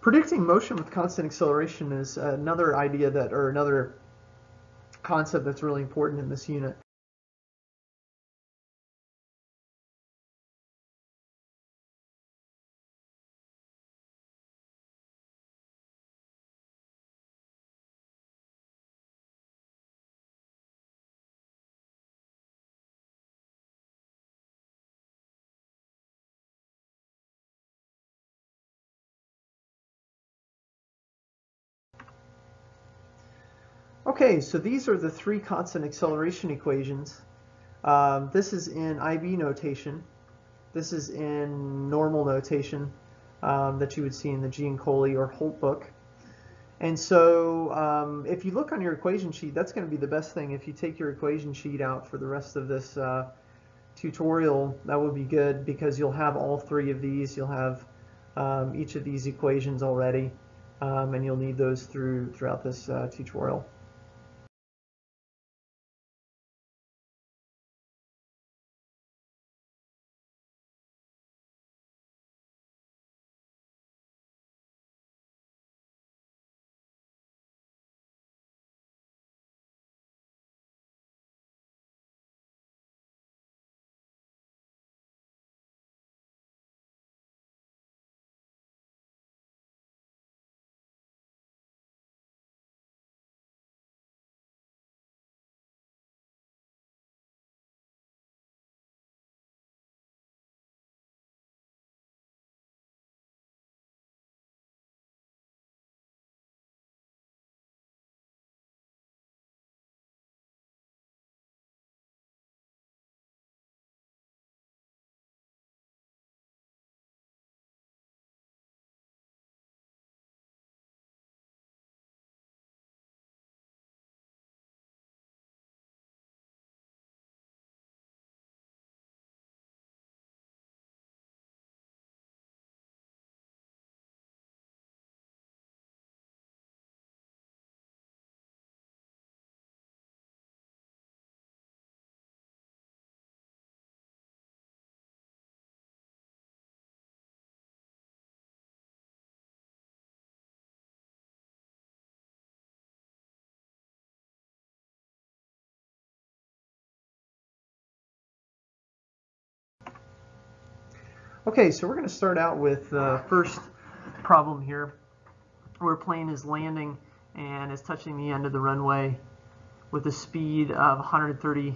Predicting motion with constant acceleration is another idea that, or another concept that's really important in this unit. Okay, so these are the three constant acceleration equations. This is in IB notation. This is in normal notation that you would see in the Giancoli or Holt book. And so if you look on your equation sheet, that's going to be the best thing. If you take your equation sheet out for the rest of this tutorial, that would be good because you'll have all three of these. You'll have each of these equations already, and you'll need those throughout this tutorial. Okay, so we're going to start out with the first problem here, where a plane is landing and is touching the end of the runway with a speed of 130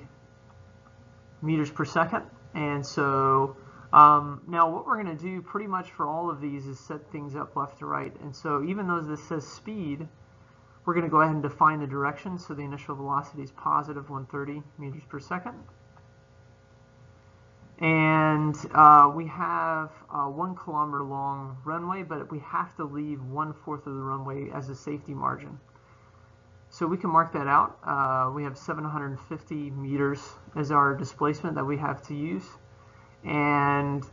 meters per second. And so now what we're going to do pretty much for all of these is set things up left to right. And so even though this says speed, we're going to go ahead and define the direction. So the initial velocity is positive 130 meters per second. And we have a 1 kilometer long runway, but we have to leave 1/4 of the runway as a safety margin. So we can mark that out. We have 750 meters as our displacement that we have to use. And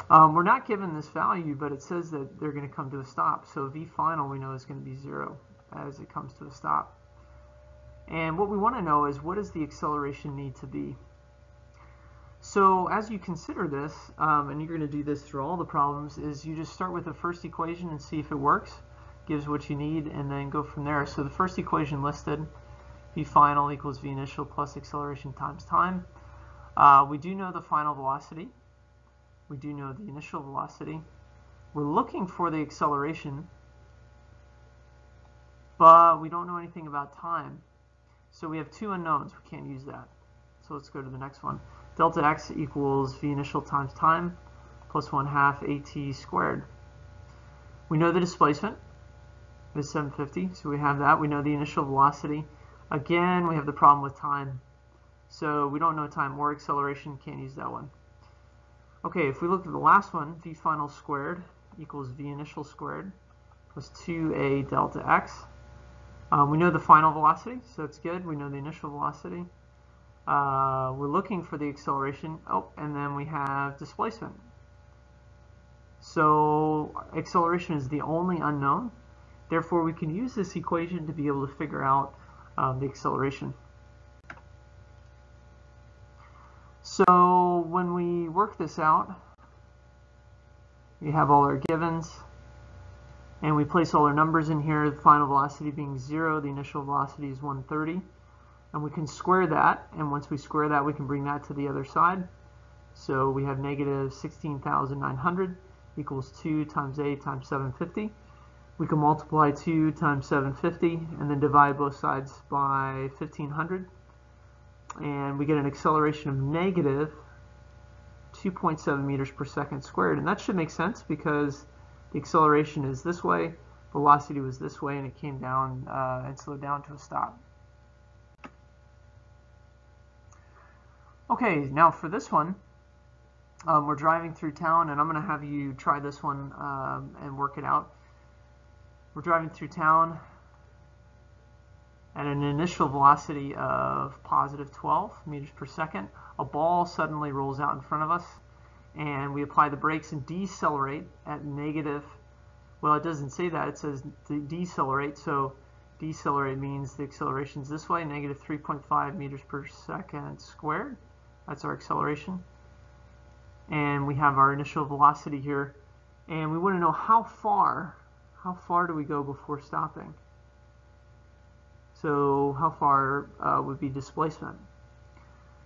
we're not given this value, but it says that they're going to come to a stop. So V final we know is going to be 0 as it comes to a stop. And what we want to know is, what does the acceleration need to be? So as you consider this, and you're going to do this through all the problems, is you just start with the first equation and see if it works, gives what you need, and then go from there. So the first equation listed, V final equals V initial plus acceleration times time. We do know the final velocity. We do know the initial velocity. We're looking for the acceleration, but we don't know anything about time. So we have two unknowns. We can't use that. So let's go to the next one. Delta x equals V initial times time plus 1/2 AT squared. We know the displacement is 750, so we have that. We know the initial velocity. Again, we have the problem with time. So we don't know time or acceleration, can't use that one. Okay, if we look at the last one, V final squared equals V initial squared plus 2a delta x. We know the final velocity, so it's good. We know the initial velocity. We're looking for the acceleration. Oh, and then we have displacement. So acceleration is the only unknown. Therefore, we can use this equation to be able to figure out the acceleration. So when we work this out, we have all our givens. And we place all our numbers in here, the final velocity being 0, the initial velocity is 130. And we can square that, and once we square that, we can bring that to the other side. So we have negative 16,900 equals 2 times A times 750. We can multiply 2 times 750 and then divide both sides by 1500. And we get an acceleration of negative 2.7 meters per second squared. And that should make sense because the acceleration is this way, velocity was this way, and it came down and slowed down to a stop. Okay, now for this one, we're driving through town, and I'm going to have you try this one and work it out. We're driving through town at an initial velocity of positive 12 meters per second. A ball suddenly rolls out in front of us, and we apply the brakes and decelerate at negative, well, it doesn't say that, it says decelerate, so decelerate means the acceleration is this way, negative 3.5 meters per second squared. That's our acceleration. And we have our initial velocity here, and we want to know how far do we go before stopping. So how far would be displacement.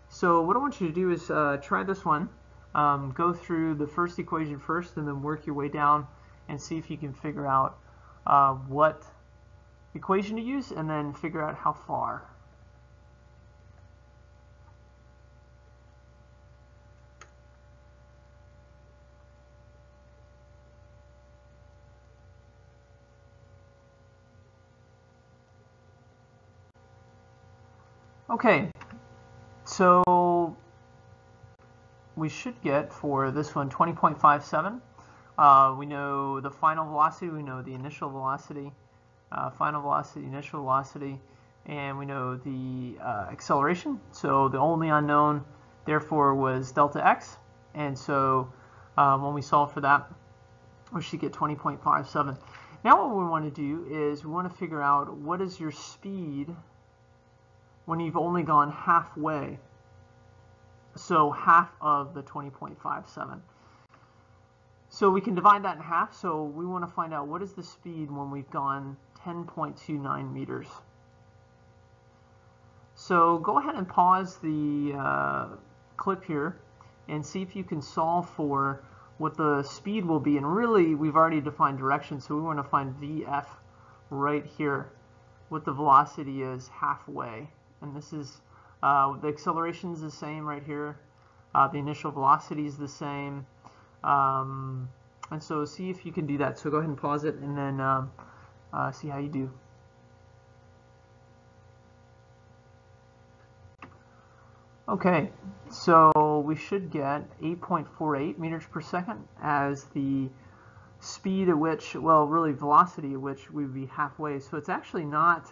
So what I want you to do is try this one. Go through the first equation first and then work your way down and see if you can figure out what equation to use and then figure out how far. Okay, so we should get for this one 20.57. We know the final velocity, we know the initial velocity, final velocity, initial velocity, and we know the acceleration. So the only unknown, therefore, was delta x. And so when we solve for that, we should get 20.57. Now what we want to do is we want to figure out what is your speed when you've only gone halfway. So half of the 20.57. So we can divide that in half. So we want to find out what is the speed when we've gone 10.29 meters. So go ahead and pause the clip here and see if you can solve for what the speed will be. And really, we've already defined direction, so we want to find VF right here, what the velocity is halfway. And this is, the acceleration is the same right here. The initial velocity is the same. And so see if you can do that. So go ahead and pause it and then see how you do. Okay, so we should get 8.48 meters per second as the speed at which, well, really velocity at which we would be halfway. So it's actually not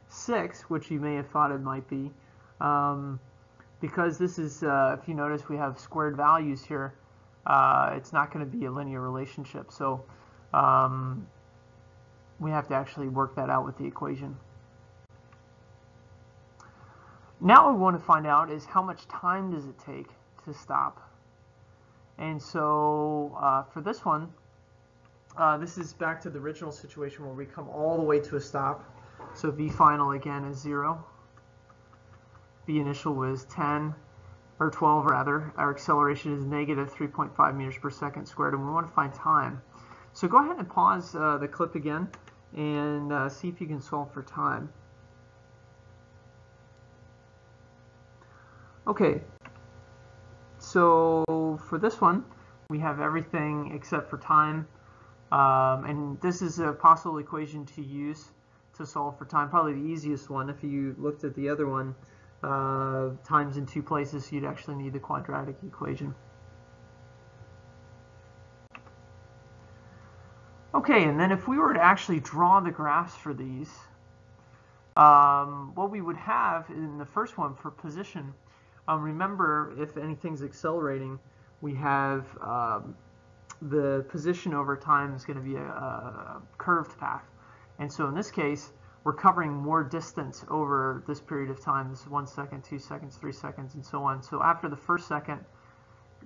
6, which you may have thought it might be, because this is, if you notice, we have squared values here. It's not going to be a linear relationship, so we have to actually work that out with the equation. Now what we want to find out is how much time does it take to stop. And so for this one, this is back to the original situation where we come all the way to a stop. So V final again is 0. V initial was 10, or 12 rather. Our acceleration is negative 3.5 meters per second squared, and we want to find time. So go ahead and pause the clip again and see if you can solve for time. Okay, so for this one, we have everything except for time. And this is a possible equation to use to solve for time, probably the easiest one. If you looked at the other one, times in two places, you'd actually need the quadratic equation. Okay, and then if we were to actually draw the graphs for these, what we would have in the first one for position, remember, if anything's accelerating, we have the position over time is going to be a curved path. And so in this case, we're covering more distance over this period of time. This is 1 second, 2 seconds, 3 seconds, and so on. So after the first second,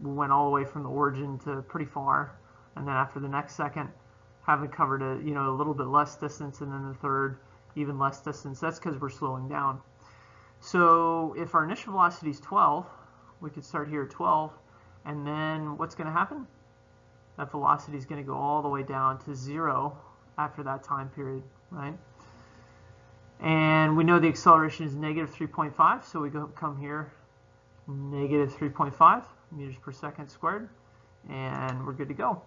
we went all the way from the origin to pretty far. And then after the next second, haven't covered a little bit less distance, and then the third even less distance. That's because we're slowing down. So if our initial velocity is 12, we could start here at 12, and then what's going to happen? That velocity is going to go all the way down to 0 after that time period, right? And we know the acceleration is negative 3.5, so we come here, negative 3.5 meters per second squared, and we're good to go.